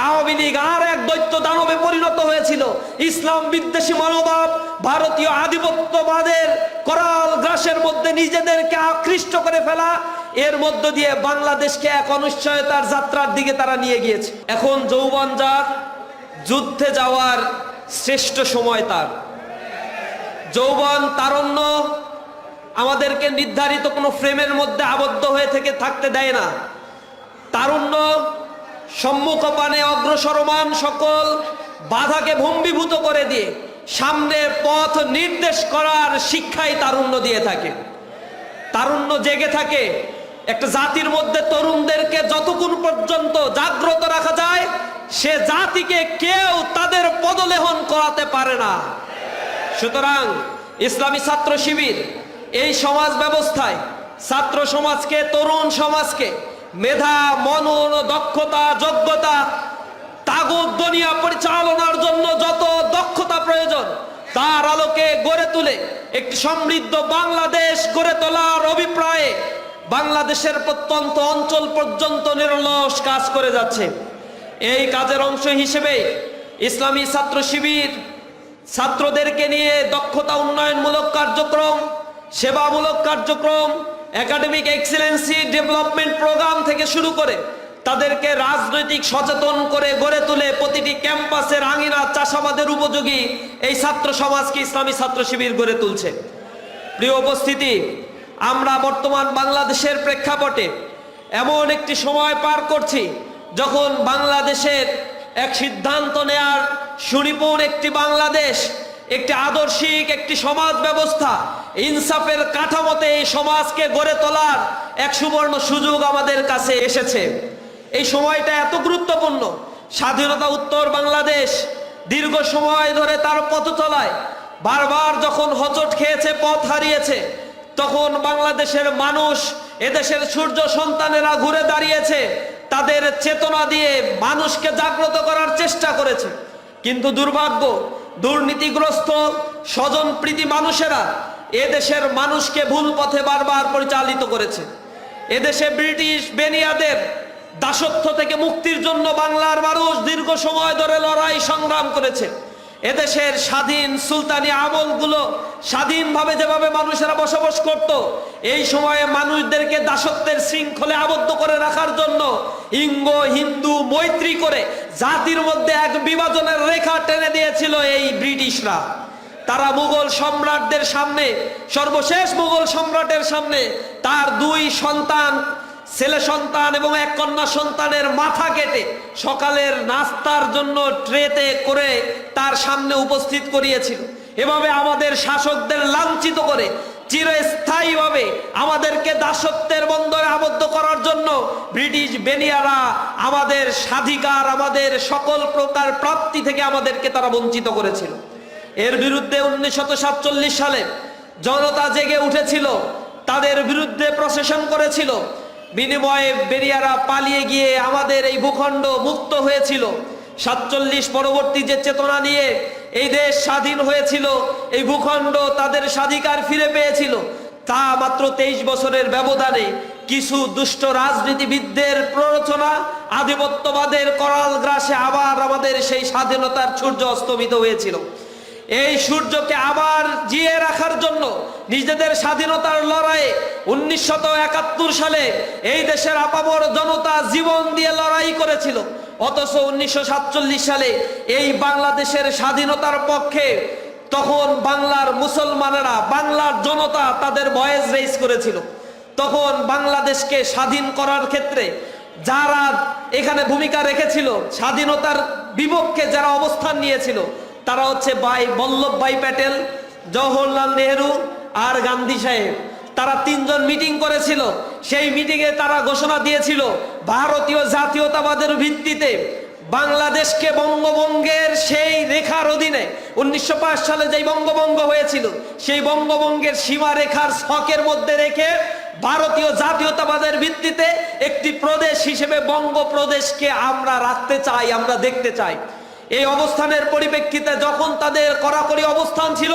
আওয়ামী লীগ আর এক দৈত্য দানবে পরিণত হয়েছিল। ইসলাম বিদ্বেষী মনোভাব, ভারতীয় আধিপত্যবাদের করাল গ্রাসের মধ্যে নিজেদেরকে আকৃষ্ট করে ফেলা, এর মধ্য দিয়ে বাংলাদেশকে এক অনিশ্চয়তার যাত্রার দিকে তারা নিয়ে গিয়েছে। এখন যৌবন যার, যুদ্ধে যাওয়ার শ্রেষ্ঠ সময় তার। যৌবন তারুণ্য আমাদেরকে নির্ধারিত কোনো ফ্রেমের মধ্যে আবদ্ধ হয়ে থেকে থাকতে দেয় না। তারুণ্য সম্মুখপানে অগ্রসরমান সকল বাধাকে ভম্বীভূত করে দিয়ে সামনে পথ নির্দেশ করার শিক্ষাই তারুণ্য দিয়ে থাকে। তারুণ্য জেগে থাকে একটা জাতির মধ্যে। তরুণদেরকে যতক্ষণ পর্যন্ত জাগ্রত রাখা যায়, সে জাতিকে কেউ তাদের পদলেহন করাতে পারে না। সুতরাং ইসলামী ছাত্র শিবির এই সমাজ ব্যবস্থায় ছাত্র সমাজকে, তরুণ সমাজকে মেধা, মনন, দক্ষতা, যোগ্যতা, তাগুত দুনিয়া পরিচালনার জন্য যত দক্ষতা প্রয়োজন তার আলোকে গড়ে তুলে একটি সমৃদ্ধ বাংলাদেশ গড়ে তোলার অভিপ্রায়ে বাংলাদেশের প্রত্যন্ত অঞ্চল পর্যন্ত নিরলস কাজ করে যাচ্ছে। এই কাজের অংশ হিসেবে ইসলামী ছাত্র শিবির ছাত্রদেরকে নিয়ে দক্ষতা উন্নয়নমূলক কার্যক্রম, সেবামূলক কার্যক্রম, একাডেমিক এক্সিলেন্সি ডেভেলপমেন্ট প্রোগ্রাম থেকে শুরু করে তাদেরকে রাজনৈতিক সচেতন করে গড়ে তুলে প্রতিটি ক্যাম্পাসের আঙিনা চাষাবাদের উপযোগী এই ছাত্র সমাজকে ইসলামী ছাত্র শিবির গড়ে তুলছে। প্রিয় উপস্থিতি, আমরা বর্তমান বাংলাদেশের প্রেক্ষাপটে এমন একটি সময় পার করছি যখন বাংলাদেশের এক সিদ্ধান্ত নেয়ার সুনিপুণ একটি বাংলাদেশ, একটি আদর্শিক একটি সমাজ ব্যবস্থা, ইনসাফের কাঠামোতে এই সমাজকে গড়ে তোলার এক সুবর্ণ সুযোগ আমাদের কাছে এসেছে। এই সময়টা এত গুরুত্বপূর্ণ। স্বাধীনতা উত্তর বাংলাদেশ দীর্ঘ সময় ধরে তার পথ চলায় বারবার যখন হোঁচট খেয়েছে, পথ হারিয়েছে, তখন বাংলাদেশের মানুষ, এদেশের সূর্য সন্তানেরা ঘুরে দাঁড়িয়েছে, তাদের চেতনা দিয়ে মানুষকে জাগ্রত করার চেষ্টা করেছে। কিন্তু দুর্ভাগ্য, দুর্নীতিগ্রস্ত স্বজনপ্রীতি মানুষেরা এদেশের মানুষকে ভুল পথে বারবার পরিচালিত করেছে। এদেশে ব্রিটিশ বেনিয়াদের দাসত্ব থেকে মুক্তির জন্য বাংলার মানুষ দীর্ঘ সময় ধরে লড়াই সংগ্রাম করেছে। এদেশের স্বাধীন সুলতানি আমলগুলো স্বাধীনভাবে যেভাবে মানুষেরা বসবাস করত, এই সময়ে মানুষদেরকে দাসত্বের শৃঙ্খলে আবদ্ধ করে রাখার জন্য ইঙ্গ হিন্দু মৈত্রী করে জাতির মধ্যে এক বিভাজনের রেখা টেনে দিয়েছিল এই ব্রিটিশরা। তারা মুঘল সম্রাটদের সামনে, সর্বশেষ মুঘল সম্রাটের সামনে তার দুই সন্তান, ছেলে সন্তান এবং এক কন্যা সন্তানের মাথা কেটে সকালের নাস্তার জন্য ট্রেতে করে তার সামনে উপস্থিত করিয়েছিল। এভাবে আমাদের শাসকদের লাঞ্ছিত করে চিরস্থায়ীভাবে আমাদেরকে দাসত্বের বন্ধনে আবদ্ধ করার জন্য ব্রিটিশ বেনিয়ারা আমাদের স্বাধিকার, আমাদের সকল প্রকার প্রাপ্তি থেকে আমাদেরকে তারা বঞ্চিত করেছিল। এর বিরুদ্ধে 1947 সালে জনতা জেগে উঠেছিল, তাদের বিরুদ্ধে প্রশাসন করেছিল। বিনিময়ে বেরিয়ারা পালিয়ে গিয়ে আমাদের এই ভূখণ্ড মুক্ত হয়েছিল। 47 পরবর্তী যে চেতনা নিয়ে এই দেশ স্বাধীন হয়েছিল, এই ভূখণ্ড তাদের স্বাধিকার ফিরে পেয়েছিল, তা মাত্র 23 বছরের ব্যবধানে কিছু দুষ্ট রাজনীতিবিদদের প্ররোচনা, আধিপত্যবাদের করাল গ্রাসে আবার আমাদের সেই স্বাধীনতার সূর্য অস্তমিত হয়েছিল। এই সূর্যকে আবার জিয়ে রাখার জন্য নিজেদের স্বাধীনতার লড়াইয়ে 1971 সালে এই দেশের আপামর জনতা জীবন দিয়ে লড়াই করেছিল। অথচ 1947 সালে এই বাংলাদেশের স্বাধীনতার পক্ষে তখন বাংলার মুসলমানেরা, বাংলার জনতা তাদের ভয়েস রেইজ করেছিল। তখন বাংলাদেশকে স্বাধীন করার ক্ষেত্রে যারা এখানে ভূমিকা রেখেছিল, স্বাধীনতার বিপক্ষে যারা অবস্থান নিয়েছিল, তারা হচ্ছে ভাই বল্লভভাই প্যাটেল, জওহরলাল নেহেরু আর গান্ধী সাহেব। তারা তিনজন মিটিং করেছিল। সেই মিটিংয়ে তারা ঘোষণা দিয়েছিল ভারতীয় জাতীয়তাবাদের ভিত্তিতে বাংলাদেশকে বঙ্গভঙ্গের সেই রেখার অধীনে 1905 সালে যেই বঙ্গভঙ্গ হয়েছিল, সেই বঙ্গভঙ্গের সীমারেখার ছকের মধ্যে রেখে ভারতীয় জাতীয়তাবাদের ভিত্তিতে একটি প্রদেশ হিসেবে বঙ্গপ্রদেশকে আমরা রাখতে চাই, আমরা দেখতে চাই। এই অবস্থানের পরিপ্রেক্ষিতে যখন তাদের কড়াকড়ি অবস্থান ছিল,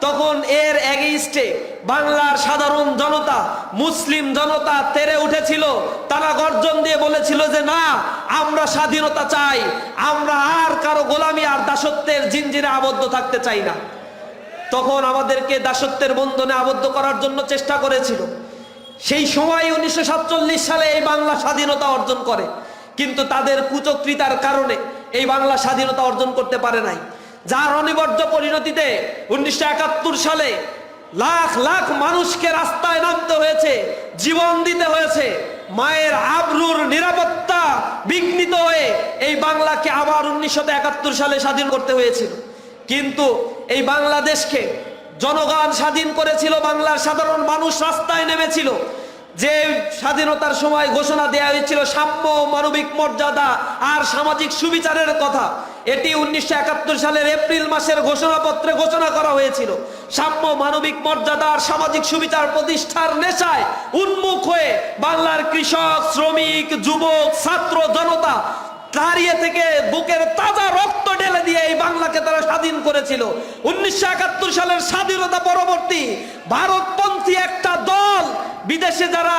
তখন এর এগেইনস্টে বাংলার সাধারণ জনতা, মুসলিম জনতা তেরে উঠেছিল। তারা গর্জন দিয়ে বলেছিল যে না, আমরা স্বাধীনতা চাই, আমরা আর কারো গোলামি আর দাসত্বের জিঞ্জিরে আবদ্ধ থাকতে চাই না। তখন আমাদেরকে দাসত্বের বন্ধনে আবদ্ধ করার জন্য চেষ্টা করেছিল। সেই সময় 1947 সালে এই বাংলা স্বাধীনতা অর্জন করে, কিন্তু তাদের কুচক্রিতার কারণে এই বাংলা স্বাধীনতা অর্জন করতে পারে নাই। যার অনিবার্য পরিণতিতে 1971 সালে লাখ লাখ মানুষকে রাস্তায় নামতে হয়েছে, জীবন দিতে হয়েছে। মায়ের আবরুর নিরাপত্তা বিঘ্নিত হয়ে এই বাংলাকে আবার 1971 সালে স্বাধীন করতে হয়েছিল। কিন্তু এই বাংলাদেশকে জনগণ স্বাধীন করেছিল, বাংলার সাধারণ মানুষ রাস্তায় নেমেছিল। যে স্বাধীনতার সময় ঘোষণা দেওয়া হয়েছিল সাম্য, মানবিক মর্যাদা আর সামাজিক সুবিচারের কথা, এটি 1971 সালের এপ্রিল মাসের ঘোষণাপত্রে ঘোষণা করা হয়েছিল। সাম্য, মানবিক মর্যাদা আর সামাজিক সুবিচার প্রতিষ্ঠার নেশায় উন্মুখ হয়ে বাংলার কৃষক, শ্রমিক, যুবক, ছাত্র জনতা দাঁড়িয়ে থেকে বুকের তাজা রক্ত ঢেলে দিয়ে এই বাংলাকে তারা স্বাধীন করেছিল। 1971 সালের স্বাধীনতা পরবর্তী ভারতপন্থী একটা দল বিদেশে যারা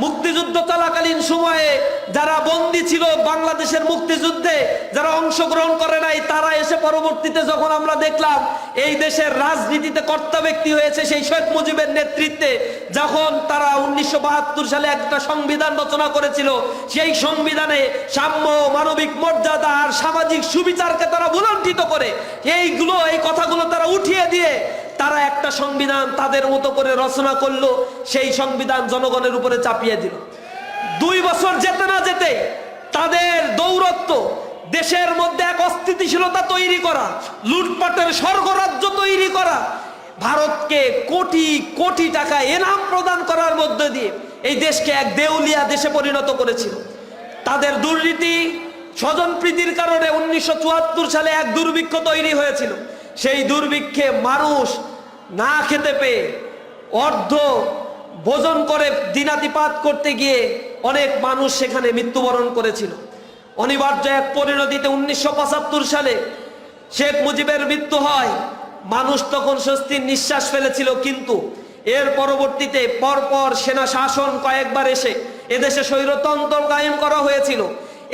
মুক্তিযুদ্ধ চলাকালীন সময়ে যারা বন্দী ছিল, বাংলাদেশের মুক্তিযুদ্ধে যারা অংশগ্রহণ করে নাই, তারা এসে পরবর্তীতে যখন আমরা দেখলাম এই দেশের রাজনীতিতে কর্তা ব্যক্তি হয়েছে সেই শেখ মুজিবের নেতৃত্বে, যখন তারা 1972 সালে একটা সংবিধান রচনা করেছিল, সেই সংবিধানে সাম্য, মানবিক মর্যাদা আর সামাজিক সুবিচারকে তারা ভুলণ্ঠিত করে এই কথাগুলো তারা উঠিয়ে দিয়ে তারা একটা সংবিধান তাদের মতো করে রচনা করলো। সেই সংবিধান জনগণের উপরে চাপিয়ে দিল। 2 বছর যেতে না যেতে তাদের দৌরত্ব দেশের মধ্যে এক অস্থিতিশীলতা তৈরি করা, লুটপাটের স্বর্গরাজ্য তৈরি করা, ভারতকে কোটি কোটি টাকা এনাম প্রদান করার মধ্যে দিয়ে এই দেশকে এক দেউলিয়া দেশে পরিণত করেছিল। তাদের দুর্নীতি, স্বজনপ্রীতির কারণে 1974 সালে এক দুর্ভিক্ষ তৈরি হয়েছিল। সেই দুর্ভিক্ষে মানুষ না খেতে পেয়ে অর্ধ ভোজন করে দিনাতিপাত করতে গিয়ে অনেক মানুষ সেখানে মৃত্যুবরণ করেছিল। অনিবার্য এক পরিণতিতে 1975 সালে শেখ মুজিবের মৃত্যু হয়। মানুষ তখন স্বস্তির নিঃশ্বাস ফেলেছিল, কিন্তু এর পরবর্তীতে পরপর সেনা শাসন কয়েকবার এসে এদেশে স্বৈরতন্ত্র কায়েম করা হয়েছিল।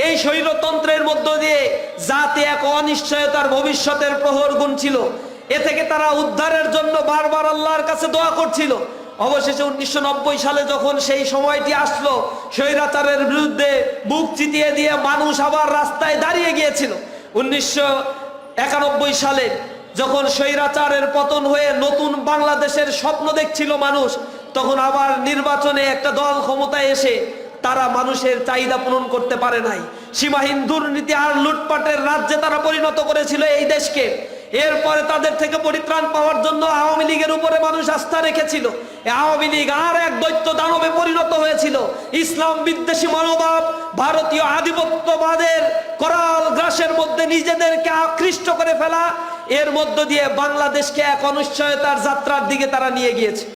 এই স্বৈরতন্ত্রের মধ্য দিয়ে জাতি এক অনিশ্চয়তার ভবিষ্যতের প্রহর গুনছিল। এ থেকে তারা উদ্ধারের জন্য বারবার আল্লাহর কাছে দোয়া করছিল। অবশেষে 1990 সালে যখন সেই সময়টি আসলো, স্বৈরাচারের বিরুদ্ধে বুক চিতিয়ে দিয়ে মানুষ আবার রাস্তায় দাঁড়িয়ে গিয়েছিল। 1991 সালে যখন স্বৈরাচারের পতন হয়ে নতুন বাংলাদেশের স্বপ্ন দেখছিল মানুষ, তখন আবার নির্বাচনে একটা দল ক্ষমতায় এসে তারা মানুষের চাহিদা পূরণ করতে পারে নাই। সীমাহীন দুর্নীতি আর লুটপাটের রাজ্যে তারা পরিণত করেছিল এই দেশকে। এরপরে তাদের থেকে পরিত্রাণ পাওয়ার জন্য আওয়ামী লীগের উপরে মানুষ আস্থা রেখেছিল। আওয়ামী লীগ আর এক দৈত্য দানবে পরিণত হয়েছিল। ইসলাম বিদ্বেষী মনোভাব, ভারতীয় আধিপত্যবাদের করাল গ্রাসের মধ্যে নিজেদেরকে আকৃষ্ট করে ফেলা, এর মধ্য দিয়ে বাংলাদেশকে এক অনিশ্চয়তার যাত্রার দিকে তারা নিয়ে গিয়েছে।